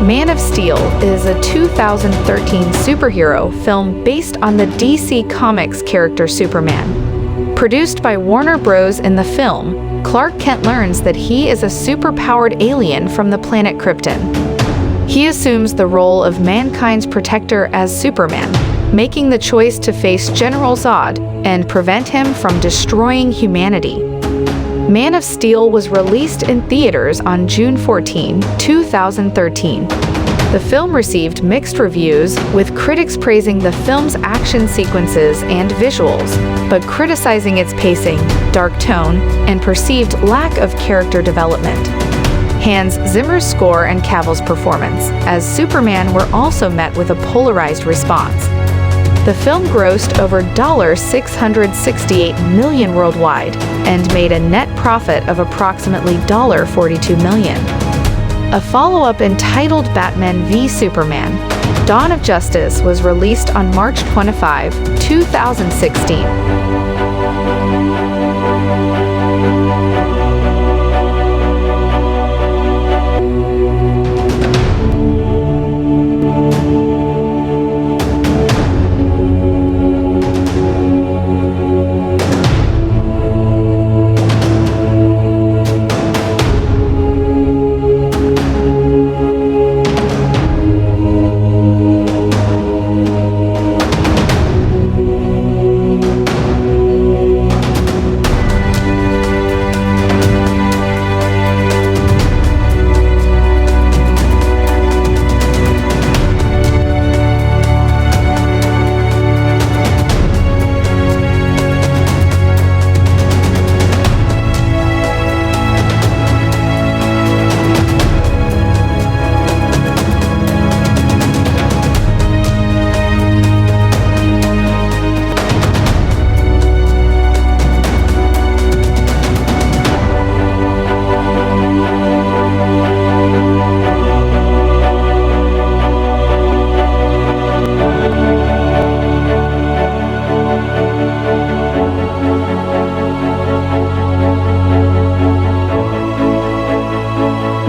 Man of Steel is a 2013 superhero film based on the DC Comics character Superman. Produced by Warner Bros. In the film, Clark Kent learns that he is a superpowered alien from the planet Krypton. He assumes the role of mankind's protector as Superman, making the choice to face General Zod and prevent him from destroying humanity. Man of Steel was released in theaters on June 14, 2013. The film received mixed reviews, with critics praising the film's action sequences and visuals, but criticizing its pacing, dark tone, and perceived lack of character development. Hans Zimmer's score and Cavil's performance as Superman were also met with a polarized response. The film grossed over $668 million worldwide and made a net profit of approximately $42 million. A follow-up entitled Batman v Superman: Dawn of Justice was released on March 25, 2016.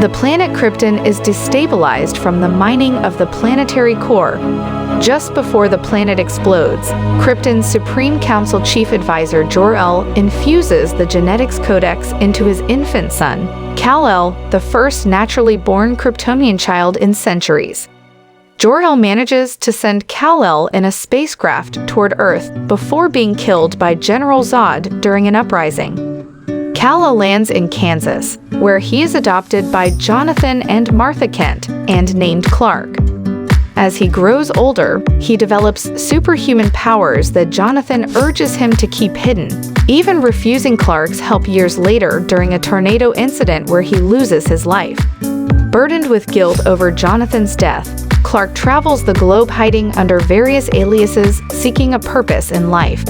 The planet Krypton is destabilized from the mining of the planetary core. Just before the planet explodes, Krypton's Supreme Council Chief Advisor Jor-El infuses the genetics codex into his infant son, Kal-El, the first naturally born Kryptonian child in centuries. Jor-El manages to send Kal-El in a spacecraft toward Earth before being killed by General Zod during an uprising. Kal-El lands in Kansas, where he is adopted by Jonathan and Martha Kent and named Clark. As he grows older, he develops superhuman powers that Jonathan urges him to keep hidden, even refusing Clark's help years later during a tornado incident where he loses his life. Burdened with guilt over Jonathan's death, Clark travels the globe hiding under various aliases, seeking a purpose in life.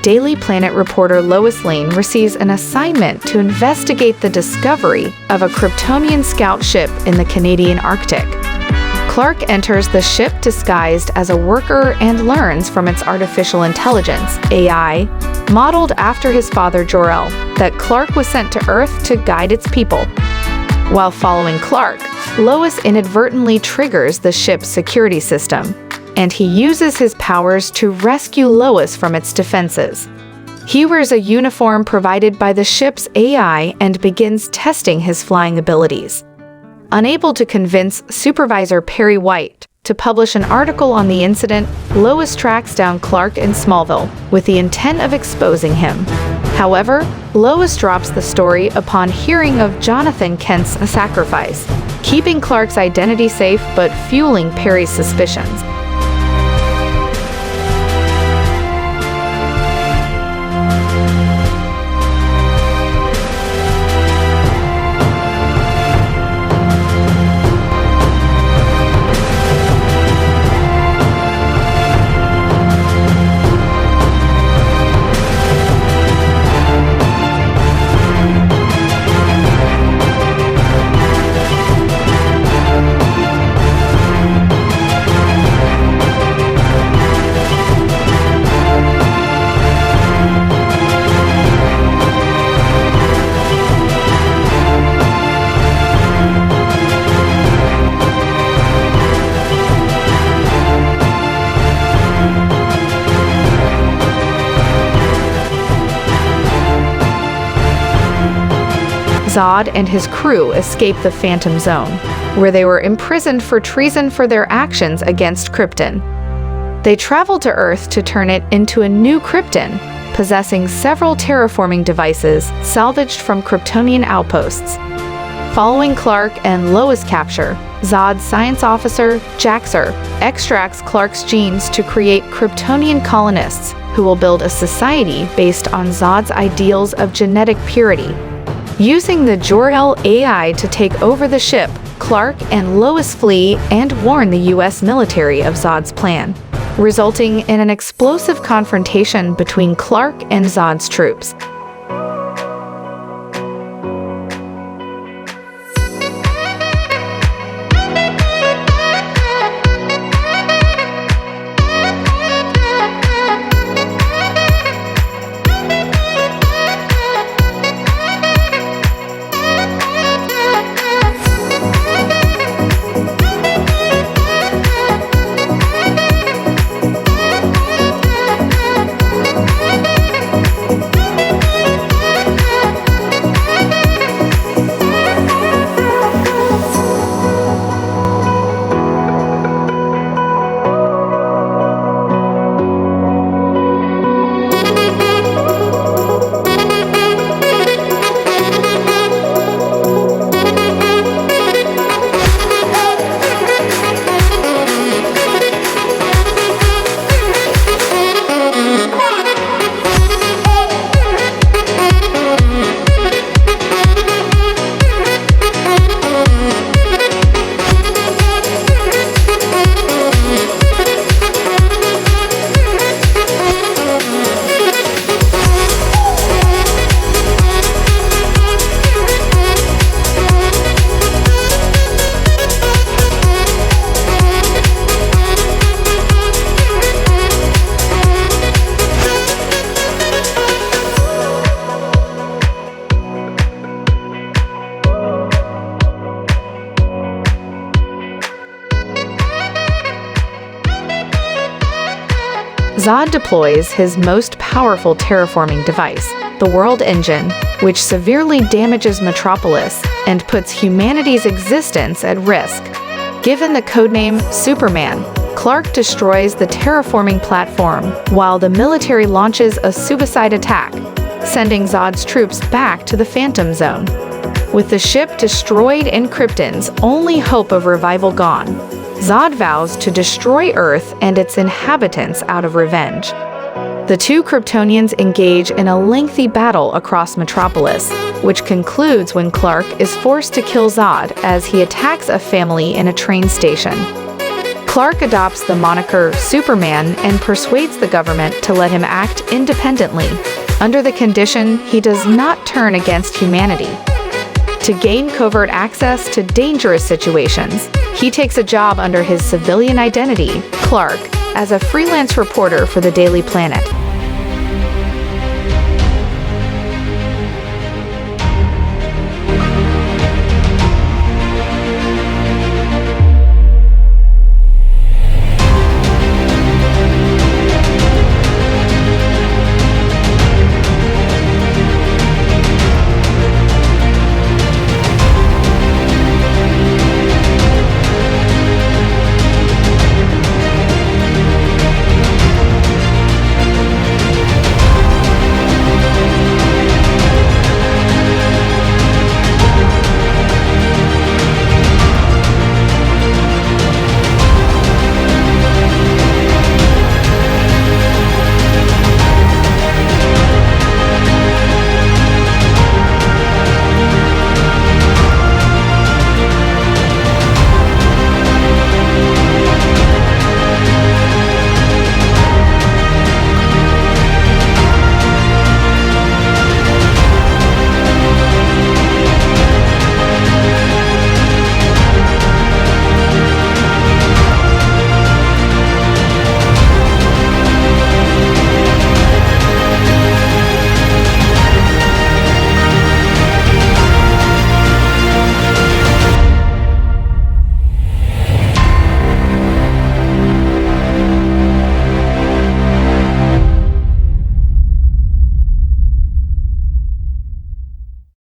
Daily Planet reporter Lois Lane receives an assignment to investigate the discovery of a Kryptonian scout ship in the Canadian Arctic. Clark enters the ship disguised as a worker and learns from its artificial intelligence, AI, modeled after his father Jor-El, that Clark was sent to Earth to guide its people. While following Clark, Lois inadvertently triggers the ship's security system, and he uses his powers to rescue Lois from its defenses. He wears a uniform provided by the ship's AI and begins testing his flying abilities. Unable to convince Supervisor Perry White to publish an article on the incident, Lois tracks down Clark in Smallville with the intent of exposing him. However, Lois drops the story upon hearing of Jonathan Kent's sacrifice, keeping Clark's identity safe but fueling Perry's suspicions. Zod and his crew escape the Phantom Zone, where they were imprisoned for treason for their actions against Krypton. They travel to Earth to turn it into a new Krypton, possessing several terraforming devices salvaged from Kryptonian outposts. Following Clark and Lois' capture, Zod's science officer, Jaxer, extracts Clark's genes to create Kryptonian colonists who will build a society based on Zod's ideals of genetic purity. Using the Jor-El AI to take over the ship, Clark and Lois flee and warn the U.S. military of Zod's plan, resulting in an explosive confrontation between Clark and Zod's troops. Zod deploys his most powerful terraforming device, the World Engine, which severely damages Metropolis and puts humanity's existence at risk. Given the codename Superman, Clark destroys the terraforming platform while the military launches a suicide attack, sending Zod's troops back to the Phantom Zone. With the ship destroyed and Krypton's only hope of revival gone, Zod vows to destroy Earth and its inhabitants out of revenge. The two Kryptonians engage in a lengthy battle across Metropolis, which concludes when Clark is forced to kill Zod as he attacks a family in a train station. Clark adopts the moniker Superman and persuades the government to let him act independently, under the condition he does not turn against humanity. To gain covert access to dangerous situations, he takes a job under his civilian identity, Clark, as a freelance reporter for the Daily Planet.